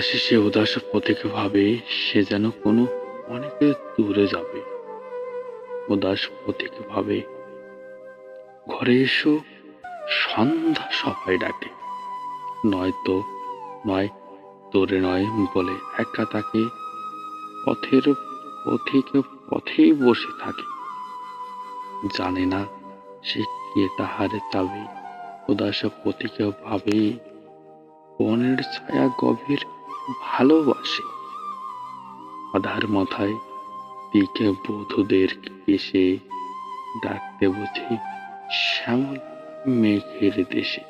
শেষে উদাস পথিকে ভাবে সে যেন কোনো অনেকে দূরে যাবে। উদাস পথিকে ভাবে ঘরে এসো, সন্ধ্যা সবাই ডাকে, নয়তো নয় তোরে নয় বলে একা তাকে পথের পথিকে পথেই বসে থাকে, জানে না সে কে তাহারে চাবে। উদাস পথিকে ভাবে বনের ছায়া গভীর ভালোবাসে, আধার মাথায় দিকে বধূদের এসে ডাকতে বুঝি শ্যামল মেঘের দেশে।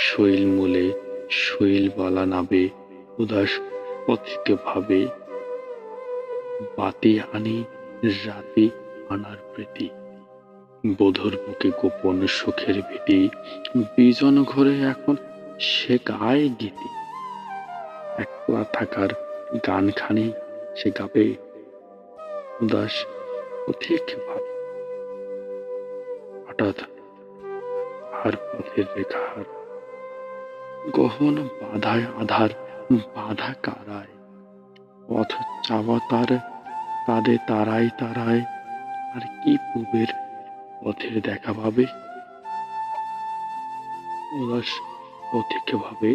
শৈল মূলে শৈল বালা নাবে, উদাস পথিকে ভাবে বাতি আনি রাতে আনার প্রীতি, বধুর বুকে গোপন সুখের ভীতি, বিজন ঘরে এখন সে গায়ে গীতি, একলা থাকার গানখানি সে গাবে। উদাস পথিক ভাবে হঠাৎ আর পথের রেখার গহন বাধায় আধার, বাধা কারায় পথ চাওয়া তার তাদের তারায় তারায়, আর কি পূবের পথের দেখা পাবে। উদাস পথিকে ভাবে